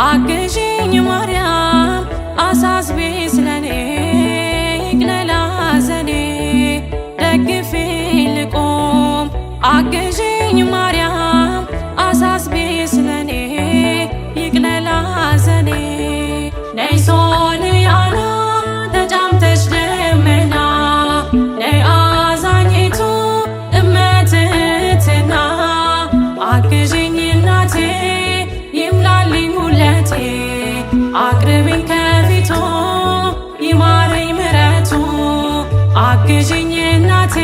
አግዢኝ ማርያም አሳስቢ ስለኔ ይቅለል ሐዘኔ ደግፊኝ ልቆም አግዢኝ ማርያም አሳስቢ ስለኔ ይቅለል ሐዘኔ ነይ ሶልያና ተጫምተሽ ደመና ነይ አዛኝቱ እመትህትና አግዢኝ እናቴ ይምላልኝ ሁለቴ አቅርቢኝ ከፊቱ ይማረኝ ምሕረቱ አግዢኝ እናቴ